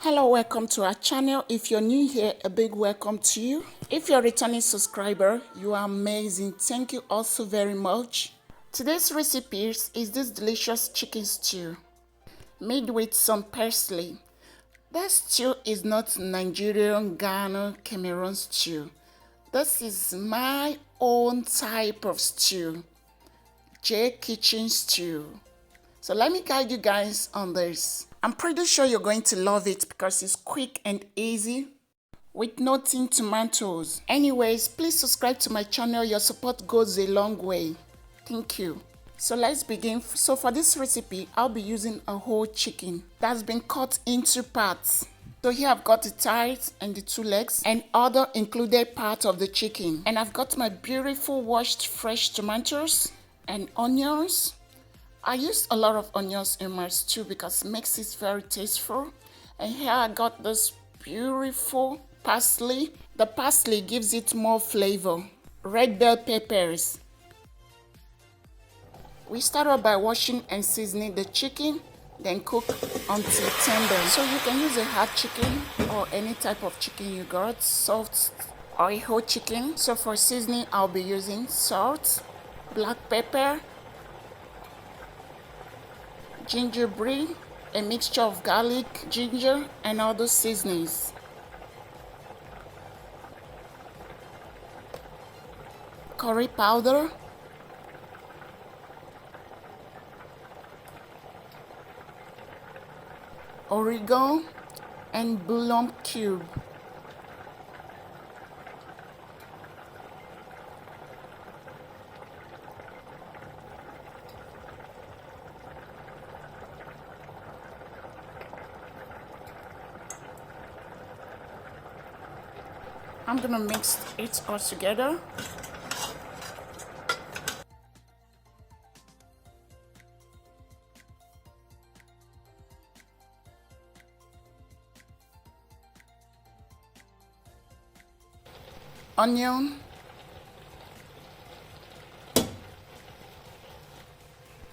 Hello, welcome to our channel. If you're new here, a big welcome to you. If you're a returning subscriber, you are amazing. Thank you also very much. Today's recipe is this delicious chicken stew made with some parsley. That stew is not Nigerian, Ghana, Cameroon stew. This is my own type of stew, J Kitchen stew. So let me guide you guys on this. I'm pretty sure you're going to love it because it's quick and easy with no tin tomatoes. Anyways, please subscribe to my channel. Your support goes a long way. Thank you. So let's begin. So for this recipe, I'll be using a whole chicken that's been cut into parts. So here I've got the thighs and the two legs and other included part of the chicken. And I've got my beautiful washed fresh tomatoes and onions. I used a lot of onions in my stew because it makes it very tasteful. And here I got this beautiful parsley. The parsley gives it more flavor. Red bell peppers. We start off by washing and seasoning the chicken, then cook until tender. So you can use a hard chicken or any type of chicken you got, soft or a whole chicken. So for seasoning, I'll be using salt, black pepper, gingerbread, a mixture of garlic, ginger, and other seasonings. Curry powder, oregano, and bouillon cube. I'm gonna mix it all together. Onion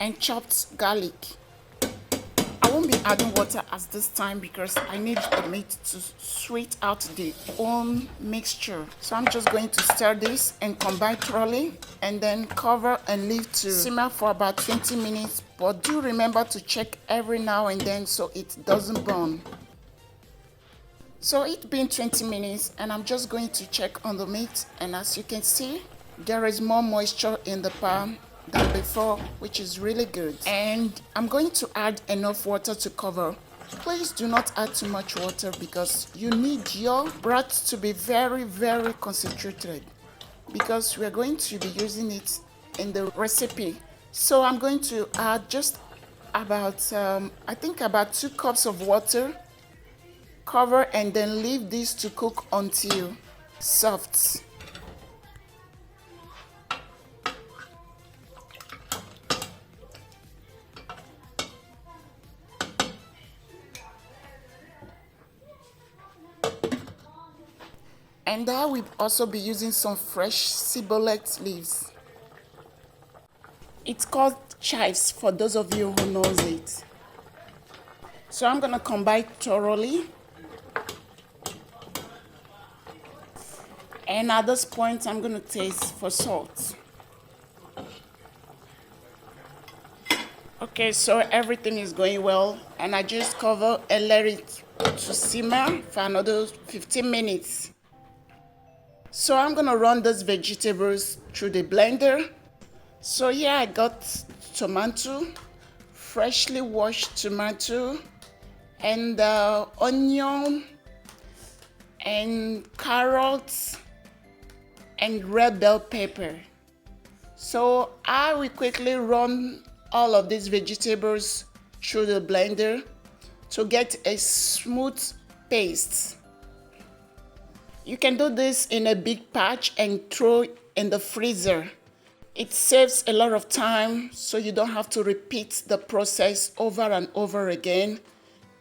and chopped garlic. I won't be adding water at this time because I need the meat to sweet out the own mixture. So I'm just going to stir this and combine thoroughly and then cover and leave to simmer for about 20 minutes. But do remember to check every now and then so it doesn't burn. So it's been 20 minutes and I'm just going to check on the meat, and as you can see, there is more moisture in the pan than before, which is really good. And I'm going to add enough water to cover. Please do not add too much water because you need your broth to be very, very concentrated because we're going to be using it in the recipe. So I'm going to add just about, I think about 2 cups of water. Cover and then leave this to cook until soft. And I will also be using some fresh ciboulette leaves. It's called chives for those of you who knows it. So I'm gonna combine thoroughly. And at this point, I'm gonna taste for salt. Okay, so everything is going well, and I just cover and let it to simmer for another 15 minutes. So I'm gonna run those vegetables through the blender. So here I got tomato, freshly washed tomato, and onion, and carrots, and red bell pepper. So I will quickly run all of these vegetables through the blender to get a smooth paste. You can do this in a big batch and throw in the freezer. It saves a lot of time, so you don't have to repeat the process over and over again.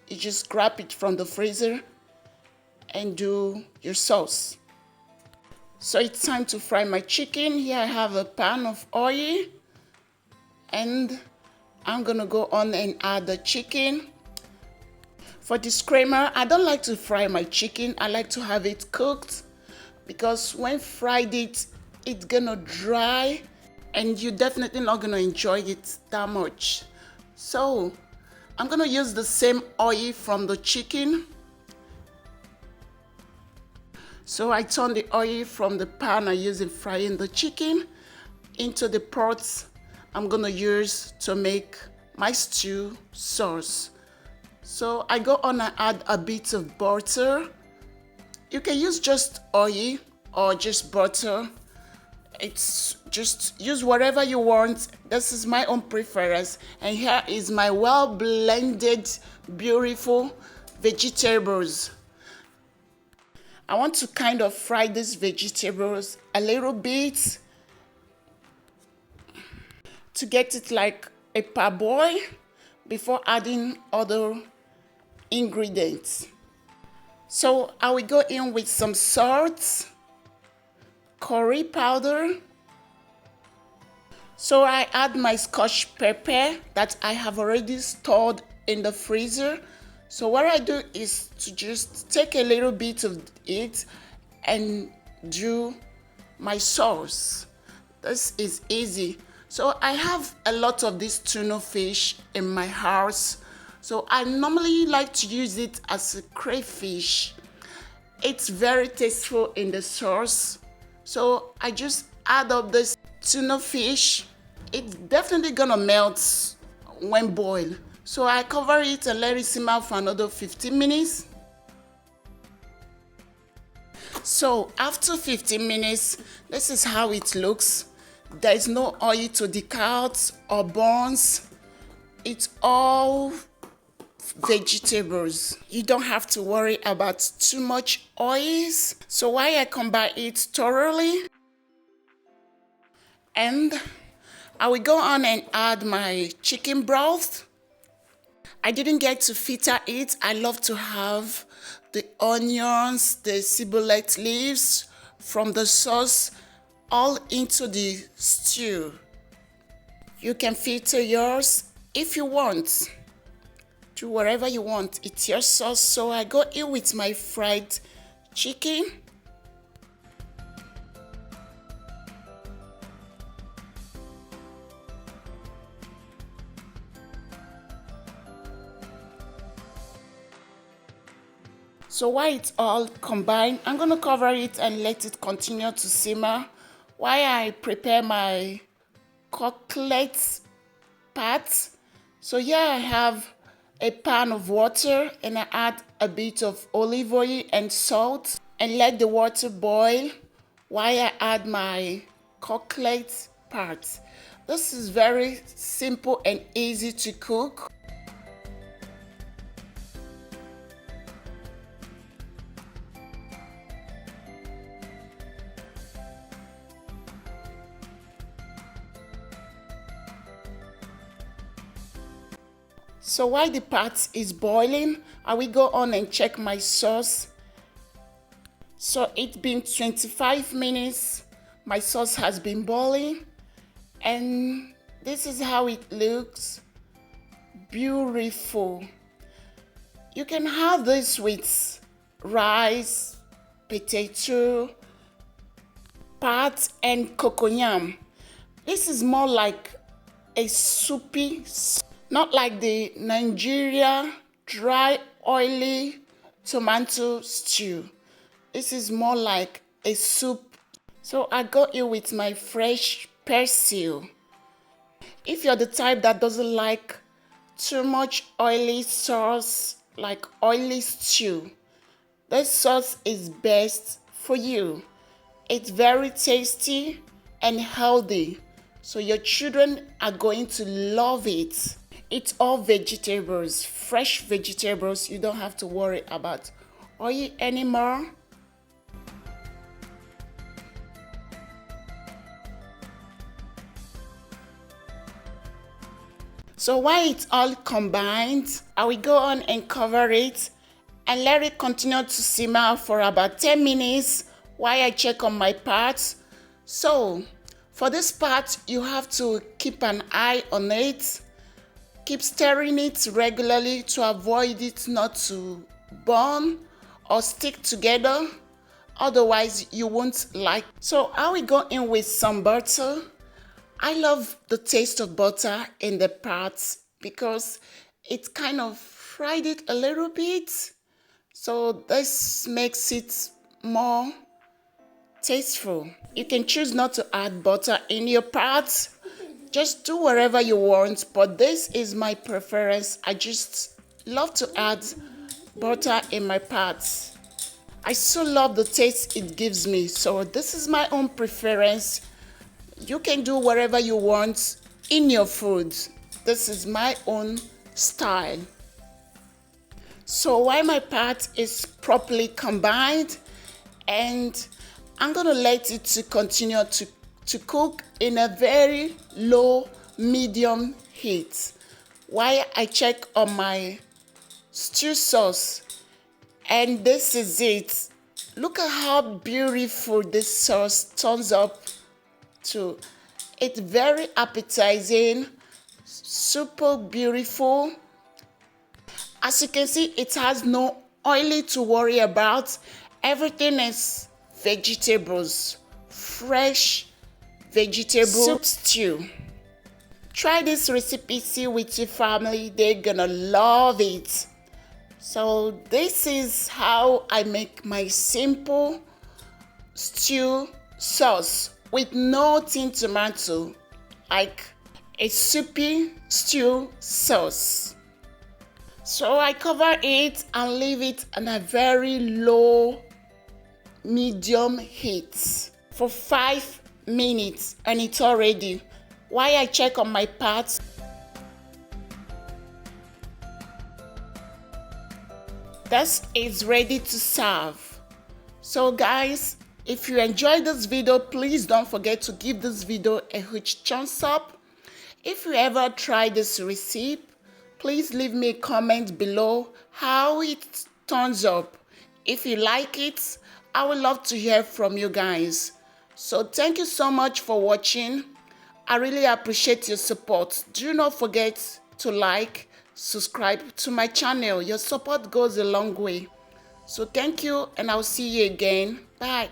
You just grab it from the freezer and do your sauce. So it's time to fry my chicken. Here I have a pan of oil and I'm gonna go on and add the chicken. For disclaimer, I don't like to fry my chicken. I like to have it cooked because when fried it's gonna dry and you're definitely not gonna enjoy it that much. So I'm gonna use the same oil from the chicken. So I turn the oil from the pan I use in frying the chicken into the pot I'm gonna use to make my stew sauce. So I go on and add a bit of butter. You can use just oil or just butter. It's just use whatever you want. This is my own preference. And here is my well blended, beautiful vegetables. I want to kind of fry these vegetables a little bit to get it like a parboil before adding other ingredients. So I will go in with some salt, curry powder. So I add my scotch pepper that I have already stored in the freezer. So what I do is to just take a little bit of it and do my sauce. This is easy. So I have a lot of this tuna fish in my house. So I normally like to use it as a crayfish. It's very tasteful in the sauce. So I just add up this tuna fish. It's definitely gonna melt when boiled. So I cover it and let it simmer for another 15 minutes. So after 15 minutes, this is how it looks. There is no oil to dig out or burns. It's all vegetables. You don't have to worry about too much oils. So while I combine it thoroughly, and I will go on and add my chicken broth. I didn't get to filter it. I love to have the onions, the ciboulette leaves from the sauce all into the stew. You can filter yours if you want. Do whatever you want. It's your sauce. So I go in with my fried chicken. So while it's all combined, I'm gonna cover it and let it continue to simmer while I prepare my cutlet part. So here I have a pan of water and I add a bit of olive oil and salt and let the water boil while I add my cutlet part. This is very simple and easy to cook. So while the pot is boiling, I will go on and check my sauce. So it's been 25 minutes. My sauce has been boiling. And this is how it looks. Beautiful. You can have this with rice, potato, pat, and cocoyam. This is more like a soupy, not like the Nigeria dry, oily tomato stew. This is more like a soup. So I go in with my fresh basil. If you're the type that doesn't like too much oily sauce, like oily stew, this sauce is best for you. It's very tasty and healthy. So your children are going to love it. It's all vegetables, fresh vegetables. You don't have to worry about oil anymore. So while it's all combined, I will go on and cover it and let it continue to simmer for about 10 minutes while I check on my parts. So for this part, you have to keep an eye on it. Keep stirring it regularly to avoid it not to burn or stick together. Otherwise, you won't like. So I will go in with some butter. I love the taste of butter in the parts because it kind of fried it a little bit. So this makes it more tasteful. You can choose not to add butter in your parts. Just do whatever you want, but this is my preference. I just love to add butter in my parts. I so love the taste it gives me, so this is my own preference. You can do whatever you want in your food. This is my own style. So while my part is properly combined, and I'm gonna let it to continue to cook in a very low medium heat while I check on my stew sauce. And this is it. Look at how beautiful this sauce turns up to. It's very appetizing, super beautiful. As you can see, it has no oil to worry about. Everything is vegetables, fresh vegetable soup stew. Try this recipe, see with your family. They're gonna love it. So this is how I make my simple stew sauce with no tin tomato, like a soupy stew sauce. So I cover it and leave it on a very low medium heat for 5 minutes, and it's all ready. While I check on my parts, this is ready to serve. So guys, if you enjoyed this video, please don't forget to give this video a huge thumbs up. If you ever try this recipe, please leave me a comment below how it turns up. If you like it, I would love to hear from you guys. So thank you so much for watching. I really appreciate your support. Do not forget to like, subscribe to my channel. Your support goes a long way. So thank you, and I'll see you again. Bye.